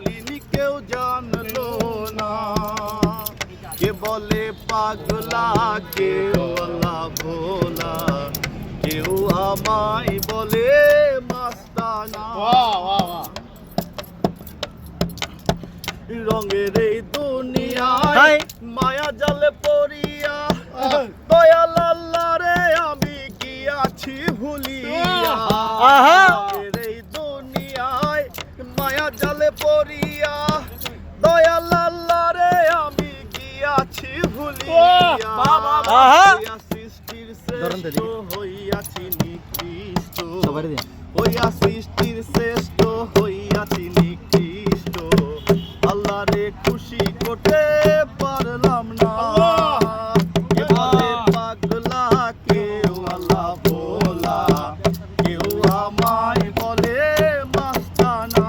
বলিনি কেউ জানলো না। কে বলে পাগলা, কেউ আল্লাহ ভোলা, কেউ আমায় বলে মাস্তানা। রঙের এই দুনিয়ায় মায়া জালে পড়িয়া, দয়াল আল্লাহ রে আমি কি আছি ভুলিয়া। রঙের এই দুনিয়ায় মায়া জালে পড়িয়া, দয়াল আল্লাহ রে আমি কি আছি ভুলিয়া। হইয়া সৃষ্টির শ্রেষ্ঠ হইয়াছি নিকৃষ্ট, হইয়া সৃষ্টির শ্রেষ্ঠ হইয়াছি নিকৃষ্ট। আল্লাহ রে খুশি করতে পারলাম না। কে বলে পাগলা, কেউ আল্লাহ ভোলা, কেউ আমায় বলে মাস্তানা।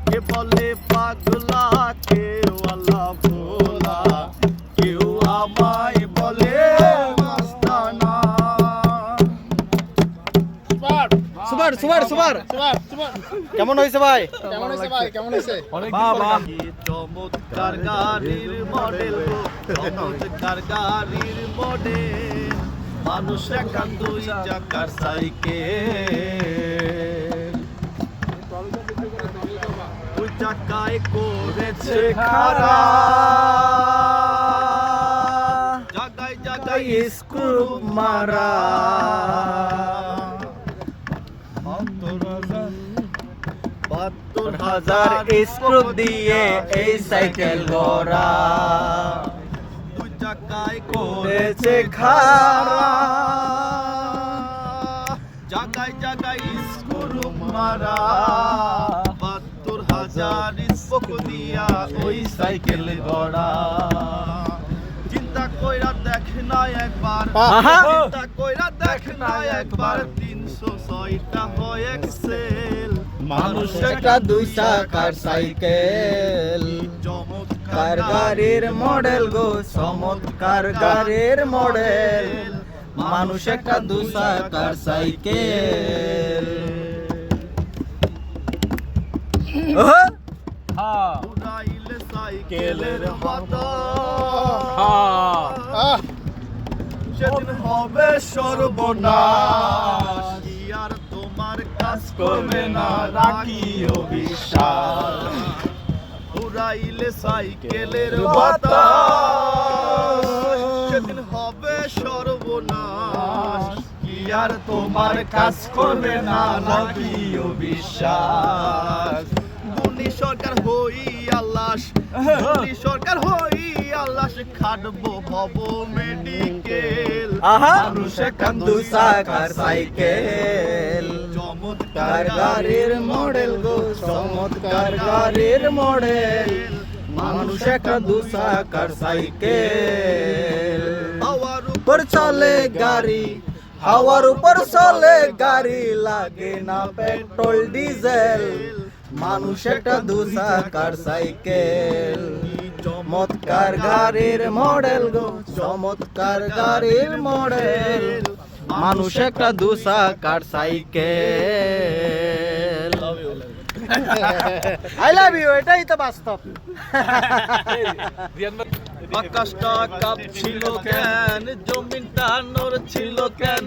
কে বলে পাগলা, কেউ আল্লাহ ভোলা, কেউ আমায় বলে মাস্তানা। সুপার সুপার সুপার কেমন হয়েছে ভাই? বাবা চমৎকার গাড়ির মডেল, চমৎকার গাড়ির মডেল। মানুষ একান দুই চাকার সাইকেল, দুই চাকায় করেছে খাড়া, জায়গায় জায়গায় স্ক্রু মারা। ৭২,০০০ স্ক্রু দিয়ে এই সাইকেল গড়া, দুই চাকায় করেছে খাড়া, জায়গায় জায়গায় স্ক্রু মারা। ৭২,০০০ স্পোক দিয়া ওই সাইকেল গড়া। চিন্তা কইরা দেখ না একবার, চিন্তা কইরা দেখ না একবার, ৩০৬টা হয় এক্সেল। মানুষ একটা দুই চাকার সাইকেল, চমৎকার গাড়ির মডেল গো, চমৎকার গাড়ির মডেল। মানুষ একটা দুই চাকার সাইকেল। উড়াইলে সাইকেলের হাতা, সেদিন হবে সর্বনাশ। কি আর তোমার কাজ করবে না, রাখিও বিশ্বাস। উড়াইলে সাইকেলের বাতাস, সেদিন হবে সর্বনাশ। কি আর তোমার কাজ করবে না, রাখিও বিশ্বাস। গুণী সরকার হই আল্লাস, গুণী সরকার হই আল্লাস, খাটবো হব মেডিকেল। মানুষ একটা দুই চাকার সাইকেল, চমৎকার গাড়ির মডেল গো, চমৎকার গাড়ির মডেল। মানুষ একটা দুই চাকার সাইকেল, হাওয়ার উপর চলে গাড়ি, হাওয়ার উপর চলে গাড়ি, লাগে না পেট্রোল ডিজেল। মানুষ একটা দুই চাকার সাইকেল, চমৎকার গাড়ির মডেল গো, চমৎকার গাড়ির মডেল। মানুষ একটা দুই চাকার সাইকেল। আই লাভ ইউ, এটাই তো বাস্তব। আকাশটা কাঁপছিল কেন, জমিনটা নড়ছিল কেন,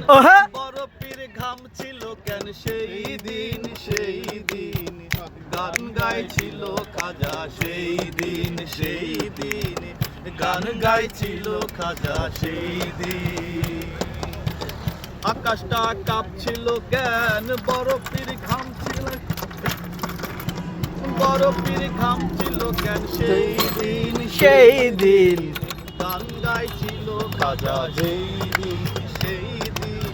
বরফের ঘাম ছিল কেন, সেই দিন সেই দিন গান গাইছিল খাজা। সেই দিন সেই দিন গান গাইছিল খাজা। সেই দিন আকাশটা কাঁপছিল কেন, বরফের ঘাম ছিল, বরফের ঘাম ছিল কেন, সেই দিন সেই দিন গান গাইছিল খাজা। সেই দিন সেই দিন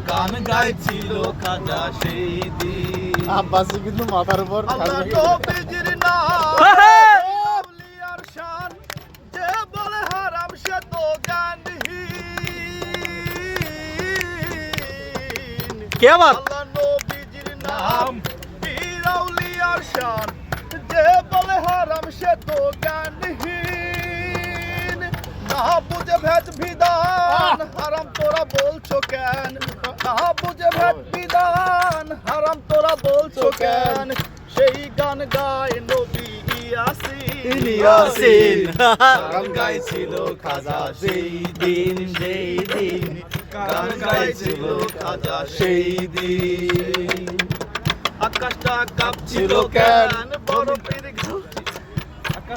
গান গাইছিল খাজা। সেই দিন আব্বাসি কিন্তু মাথার উপর আল্লাহ নবীজির নাম, আউলিয়ার শান, যে বলে হারাম সে তো জ্ঞানহীন। কে আবার আল্লাহ নবীজির নাম, পীর আউলিয়ার শান, যে বলে হারাম সে তো জ্ঞানহীন। না বুঝে ভেদ বিধান, হারাম তোরা বলছো কেন, না বুঝে ভেদ বিধান, হারাম তোরা বলছো কেন। সেই গান গায় নবী ইয়াসিন ইয়াসিন গান গাইছিল খাজা সেই দিন গান গাইছিল খাজা সেই দিন আকাশটা কাঁপছিল কেন বরফের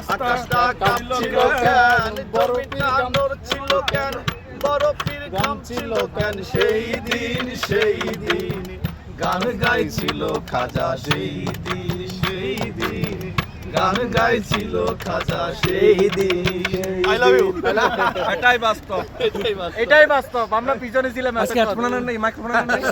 আকাশটা কাঁপছিল কেন জমিটা নড়ছিল কেন বরফের ঘাম ছিল কেন সেই দিন গান গাইছিল খাজা সেই দিন গান গাইছিল খাজা সেই দিন আই লাভ ইউ এটাই বাস্তব এটাই বাস্তব আমরা পিছনে ছিলাম আজকে হেডফোন আনেন নাই মাইক্রোফোন আনেন নাই